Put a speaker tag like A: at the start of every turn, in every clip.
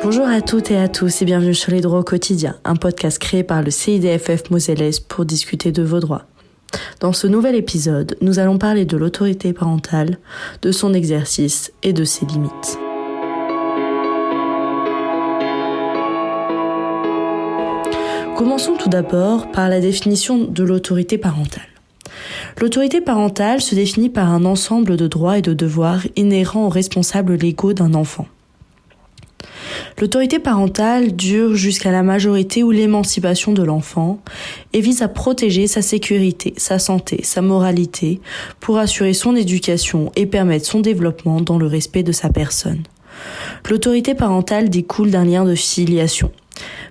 A: Bonjour à toutes et à tous et bienvenue sur Les Droits au quotidien, un podcast créé par le CIDFF Moselle-Est pour discuter de vos droits. Dans ce nouvel épisode, nous allons parler de l'autorité parentale, de son exercice et de ses limites. Commençons tout d'abord par la définition de l'autorité parentale. L'autorité parentale se définit par un ensemble de droits et de devoirs inhérents aux responsables légaux d'un enfant. L'autorité parentale dure jusqu'à la majorité ou l'émancipation de l'enfant et vise à protéger sa sécurité, sa santé, sa moralité pour assurer son éducation et permettre son développement dans le respect de sa personne. L'autorité parentale découle d'un lien de filiation.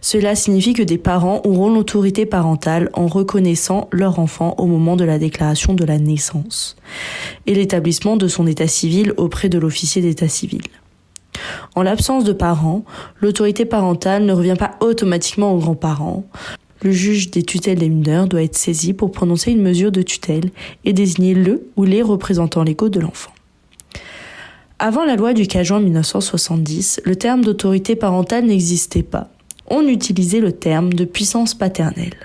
A: Cela signifie que des parents auront l'autorité parentale en reconnaissant leur enfant au moment de la déclaration de la naissance et l'établissement de son état civil auprès de l'officier d'état civil. En l'absence de parents, l'autorité parentale ne revient pas automatiquement aux grands-parents. Le juge des tutelles des mineurs doit être saisi pour prononcer une mesure de tutelle et désigner le ou les représentants légaux de l'enfant. Avant la loi du 4 juin 1970, le terme d'autorité parentale n'existait pas. On utilisait le terme de puissance paternelle.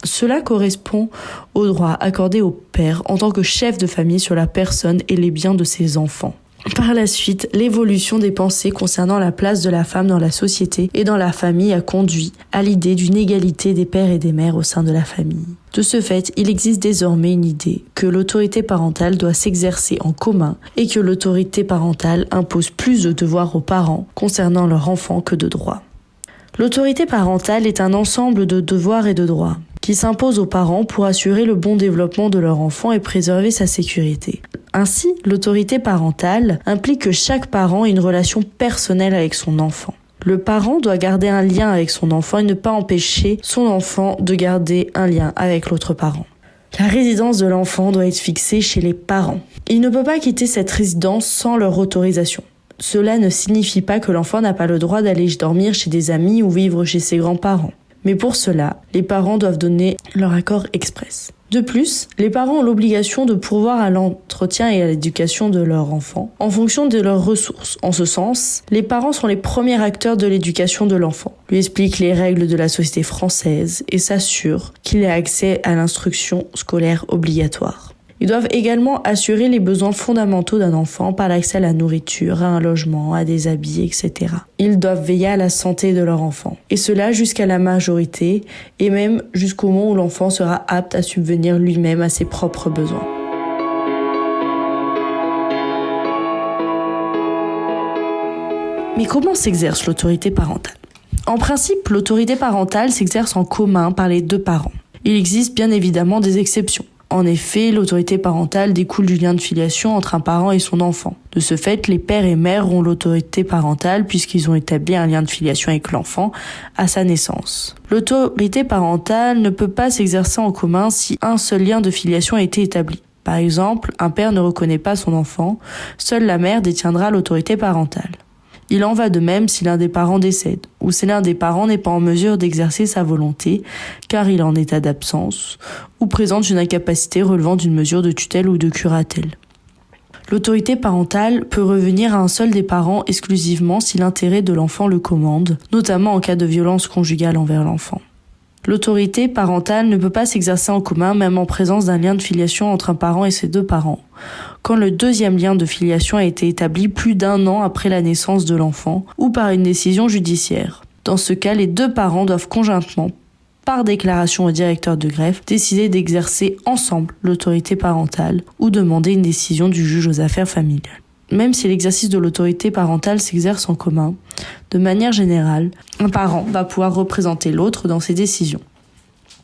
A: Cela correspond au droit accordé au père en tant que chef de famille sur la personne et les biens de ses enfants. Par la suite, l'évolution des pensées concernant la place de la femme dans la société et dans la famille a conduit à l'idée d'une égalité des pères et des mères au sein de la famille. De ce fait, il existe désormais une idée que l'autorité parentale doit s'exercer en commun et que l'autorité parentale impose plus de devoirs aux parents concernant leur enfant que de droits. L'autorité parentale est un ensemble de devoirs et de droits qui s'imposent aux parents pour assurer le bon développement de leur enfant et préserver sa sécurité. Ainsi, l'autorité parentale implique que chaque parent ait une relation personnelle avec son enfant. Le parent doit garder un lien avec son enfant et ne pas empêcher son enfant de garder un lien avec l'autre parent. La résidence de l'enfant doit être fixée chez les parents. Il ne peut pas quitter cette résidence sans leur autorisation. Cela ne signifie pas que l'enfant n'a pas le droit d'aller dormir chez des amis ou vivre chez ses grands-parents. Mais pour cela, les parents doivent donner leur accord express. De plus, les parents ont l'obligation de pourvoir à l'entretien et à l'éducation de leur enfant en fonction de leurs ressources. En ce sens, les parents sont les premiers acteurs de l'éducation de l'enfant, lui expliquent les règles de la société française et s'assurent qu'il ait accès à l'instruction scolaire obligatoire. Ils doivent également assurer les besoins fondamentaux d'un enfant par l'accès à la nourriture, à un logement, à des habits, etc. Ils doivent veiller à la santé de leur enfant. Et cela jusqu'à la majorité et même jusqu'au moment où l'enfant sera apte à subvenir lui-même à ses propres besoins. Mais comment s'exerce l'autorité parentale ? En principe, l'autorité parentale s'exerce en commun par les deux parents. Il existe bien évidemment des exceptions. En effet, l'autorité parentale découle du lien de filiation entre un parent et son enfant. De ce fait, les pères et mères ont l'autorité parentale puisqu'ils ont établi un lien de filiation avec l'enfant à sa naissance. L'autorité parentale ne peut pas s'exercer en commun si un seul lien de filiation a été établi. Par exemple, un père ne reconnaît pas son enfant, seule la mère détiendra l'autorité parentale. Il en va de même si l'un des parents décède, ou si l'un des parents n'est pas en mesure d'exercer sa volonté, car il est en état d'absence, ou présente une incapacité relevant d'une mesure de tutelle ou de curatelle. L'autorité parentale peut revenir à un seul des parents exclusivement si l'intérêt de l'enfant le commande, notamment en cas de violence conjugale envers l'enfant. L'autorité parentale ne peut pas s'exercer en commun, même en présence d'un lien de filiation entre un parent et ses deux parents, quand le deuxième lien de filiation a été établi plus d'1 an après la naissance de l'enfant ou par une décision judiciaire. Dans ce cas, les deux parents doivent conjointement, par déclaration au directeur de greffe, décider d'exercer ensemble l'autorité parentale ou demander une décision du juge aux affaires familiales. Même si l'exercice de l'autorité parentale s'exerce en commun, de manière générale, un parent va pouvoir représenter l'autre dans ses décisions.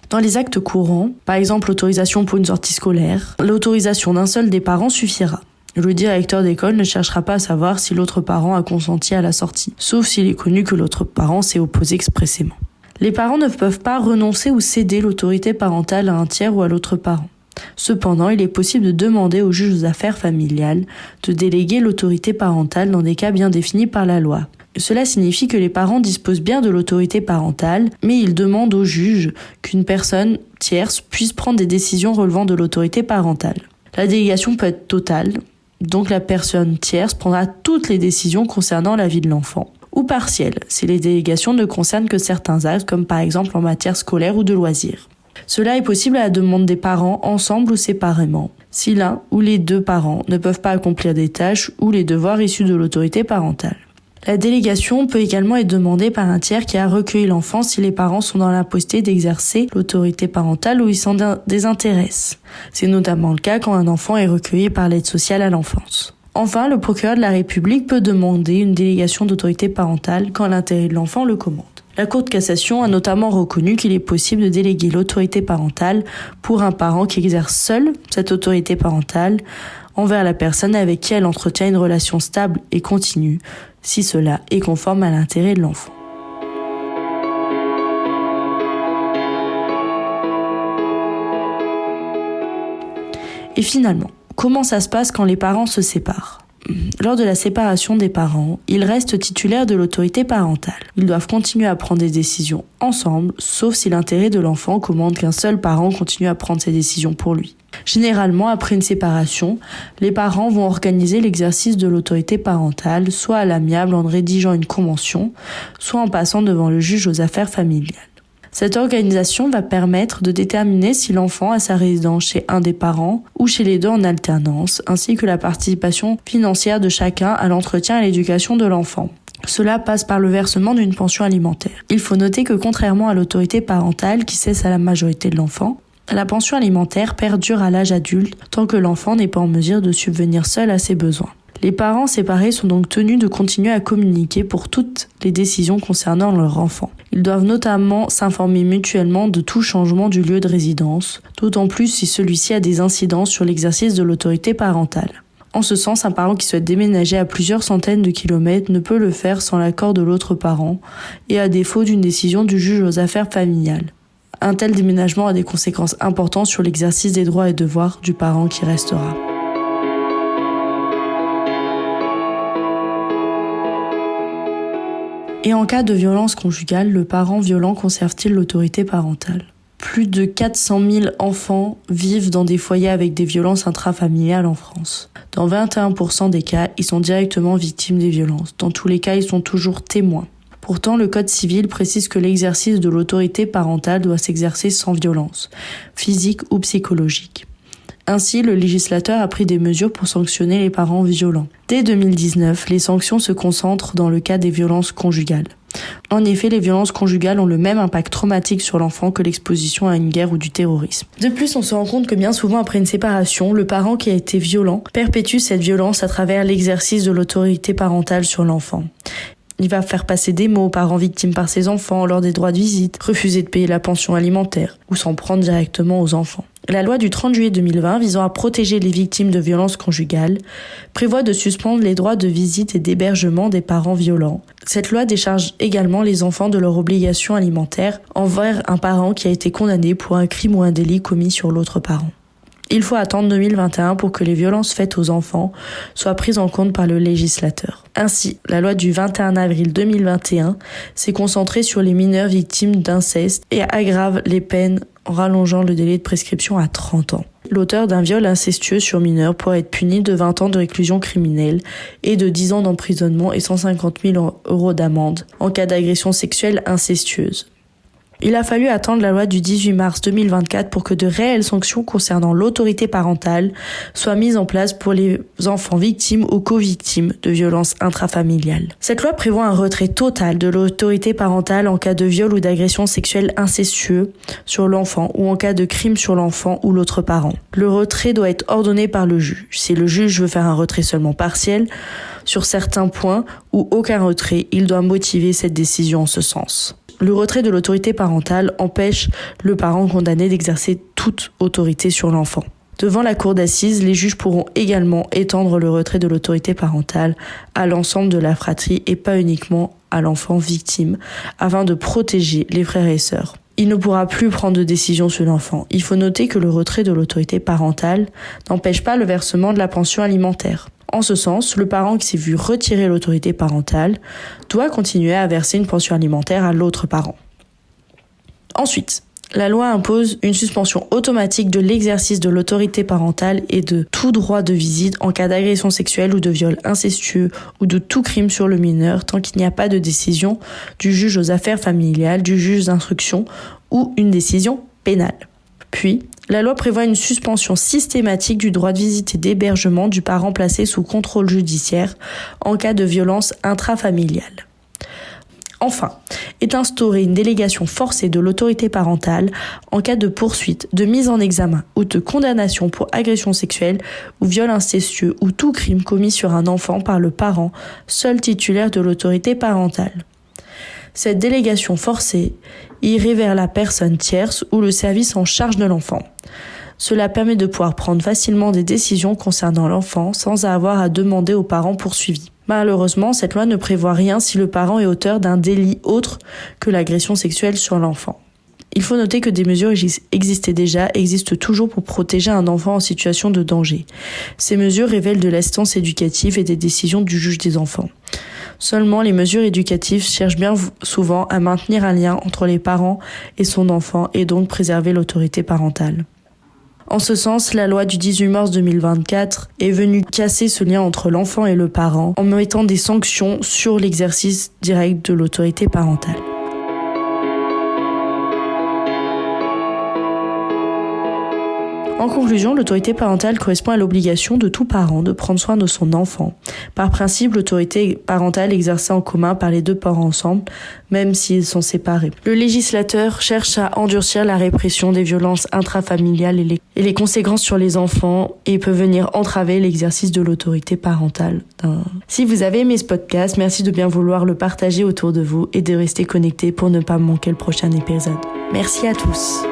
A: Dans les actes courants, par exemple l'autorisation pour une sortie scolaire, l'autorisation d'un seul des parents suffira. Le directeur d'école ne cherchera pas à savoir si l'autre parent a consenti à la sortie, sauf s'il est connu que l'autre parent s'est opposé expressément. Les parents ne peuvent pas renoncer ou céder l'autorité parentale à un tiers ou à l'autre parent. Cependant, il est possible de demander au juge aux affaires familiales de déléguer l'autorité parentale dans des cas bien définis par la loi. Cela signifie que les parents disposent bien de l'autorité parentale, mais ils demandent au juge qu'une personne tierce puisse prendre des décisions relevant de l'autorité parentale. La délégation peut être totale, donc la personne tierce prendra toutes les décisions concernant la vie de l'enfant, ou ou partielle, si les délégations ne concernent que certains actes, comme par exemple en matière scolaire ou de loisirs. Cela est possible à la demande des parents, ensemble ou séparément, si l'un ou les deux parents ne peuvent pas accomplir des tâches ou les devoirs issus de l'autorité parentale. La délégation peut également être demandée par un tiers qui a recueilli l'enfant si les parents sont dans l'impossibilité d'exercer l'autorité parentale ou ils s'en désintéressent. C'est notamment le cas quand un enfant est recueilli par l'aide sociale à l'enfance. Enfin, le procureur de la République peut demander une délégation d'autorité parentale quand l'intérêt de l'enfant le commande. La Cour de cassation a notamment reconnu qu'il est possible de déléguer l'autorité parentale pour un parent qui exerce seul cette autorité parentale envers la personne avec qui elle entretient une relation stable et continue, si cela est conforme à l'intérêt de l'enfant. Et finalement, comment ça se passe quand les parents se séparent ? Lors de la séparation des parents, ils restent titulaires de l'autorité parentale. Ils doivent continuer à prendre des décisions ensemble, sauf si l'intérêt de l'enfant commande qu'un seul parent continue à prendre ses décisions pour lui. Généralement, après une séparation, les parents vont organiser l'exercice de l'autorité parentale, soit à l'amiable en rédigeant une convention, soit en passant devant le juge aux affaires familiales. Cette organisation va permettre de déterminer si l'enfant a sa résidence chez un des parents ou chez les deux en alternance, ainsi que la participation financière de chacun à l'entretien et à l'éducation de l'enfant. Cela passe par le versement d'une pension alimentaire. Il faut noter que contrairement à l'autorité parentale qui cesse à la majorité de l'enfant, la pension alimentaire perdure à l'âge adulte tant que l'enfant n'est pas en mesure de subvenir seul à ses besoins. Les parents séparés sont donc tenus de continuer à communiquer pour toutes les décisions concernant leur enfant. Ils doivent notamment s'informer mutuellement de tout changement du lieu de résidence, d'autant plus si celui-ci a des incidences sur l'exercice de l'autorité parentale. En ce sens, un parent qui souhaite déménager à plusieurs centaines de kilomètres ne peut le faire sans l'accord de l'autre parent et à défaut d'une décision du juge aux affaires familiales. Un tel déménagement a des conséquences importantes sur l'exercice des droits et devoirs du parent qui restera. Et en cas de violence conjugale, le parent violent conserve-t-il l'autorité parentale ? Plus de 400 000 enfants vivent dans des foyers avec des violences intrafamiliales en France. Dans 21% des cas, ils sont directement victimes des violences. Dans tous les cas, ils sont toujours témoins. Pourtant, le Code civil précise que l'exercice de l'autorité parentale doit s'exercer sans violence, physique ou psychologique. Ainsi, le législateur a pris des mesures pour sanctionner les parents violents. Dès 2019, les sanctions se concentrent dans le cas des violences conjugales. En effet, les violences conjugales ont le même impact traumatique sur l'enfant que l'exposition à une guerre ou du terrorisme. De plus, on se rend compte que bien souvent après une séparation, le parent qui a été violent perpétue cette violence à travers l'exercice de l'autorité parentale sur l'enfant. Il va faire passer des mots aux parents victimes par ses enfants lors des droits de visite, refuser de payer la pension alimentaire ou s'en prendre directement aux enfants. La loi du 30 juillet 2020 visant à protéger les victimes de violences conjugales prévoit de suspendre les droits de visite et d'hébergement des parents violents. Cette loi décharge également les enfants de leurs obligations alimentaires envers un parent qui a été condamné pour un crime ou un délit commis sur l'autre parent. Il faut attendre 2021 pour que les violences faites aux enfants soient prises en compte par le législateur. Ainsi, la loi du 21 avril 2021 s'est concentrée sur les mineurs victimes d'inceste et aggrave les peines en rallongeant le délai de prescription à 30 ans. L'auteur d'un viol incestueux sur mineur pourrait être puni de 20 ans de réclusion criminelle et de 10 ans d'emprisonnement et 150 000 € d'amende en cas d'agression sexuelle incestueuse. Il a fallu attendre la loi du 18 mars 2024 pour que de réelles sanctions concernant l'autorité parentale soient mises en place pour les enfants victimes ou co-victimes de violences intrafamiliales. Cette loi prévoit un retrait total de l'autorité parentale en cas de viol ou d'agression sexuelle incestueux sur l'enfant ou en cas de crime sur l'enfant ou l'autre parent. Le retrait doit être ordonné par le juge. Si le juge veut faire un retrait seulement partiel, sur certains points ou aucun retrait, il doit motiver cette décision en ce sens. Le retrait de l'autorité parentale empêche le parent condamné d'exercer toute autorité sur l'enfant. Devant la cour d'assises, les juges pourront également étendre le retrait de l'autorité parentale à l'ensemble de la fratrie et pas uniquement à l'enfant victime, afin de protéger les frères et sœurs. Il ne pourra plus prendre de décision sur l'enfant. Il faut noter que le retrait de l'autorité parentale n'empêche pas le versement de la pension alimentaire. En ce sens, le parent qui s'est vu retirer l'autorité parentale doit continuer à verser une pension alimentaire à l'autre parent. Ensuite, La loi impose une suspension automatique de l'exercice de l'autorité parentale et de tout droit de visite en cas d'agression sexuelle ou de viol incestueux ou de tout crime sur le mineur tant qu'il n'y a pas de décision du juge aux affaires familiales, du juge d'instruction ou une décision pénale. Puis, la loi prévoit une suspension systématique du droit de visite et d'hébergement du parent placé sous contrôle judiciaire en cas de violence intrafamiliale. Enfin, est instaurée une délégation forcée de l'autorité parentale en cas de poursuite, de mise en examen ou de condamnation pour agression sexuelle ou viol incestueux ou tout crime commis sur un enfant par le parent, seul titulaire de l'autorité parentale. Cette délégation forcée irait vers la personne tierce ou le service en charge de l'enfant. Cela permet de pouvoir prendre facilement des décisions concernant l'enfant sans avoir à demander aux parents poursuivis. Malheureusement, cette loi ne prévoit rien si le parent est auteur d'un délit autre que l'agression sexuelle sur l'enfant. Il faut noter que des mesures existent toujours pour protéger un enfant en situation de danger. Ces mesures révèlent de l'assistance éducative et des décisions du juge des enfants. Seulement, les mesures éducatives cherchent bien souvent à maintenir un lien entre les parents et son enfant et donc préserver l'autorité parentale. En ce sens, la loi du 18 mars 2024 est venue casser ce lien entre l'enfant et le parent en mettant des sanctions sur l'exercice direct de l'autorité parentale. En conclusion, l'autorité parentale correspond à l'obligation de tout parent de prendre soin de son enfant. Par principe, l'autorité parentale est exercée en commun par les deux parents ensemble, même s'ils sont séparés. Le législateur cherche à endurcir la répression des violences intrafamiliales et les conséquences sur les enfants et peut venir entraver l'exercice de l'autorité parentale. Si vous avez aimé ce podcast, merci de bien vouloir le partager autour de vous et de rester connecté pour ne pas manquer le prochain épisode. Merci à tous.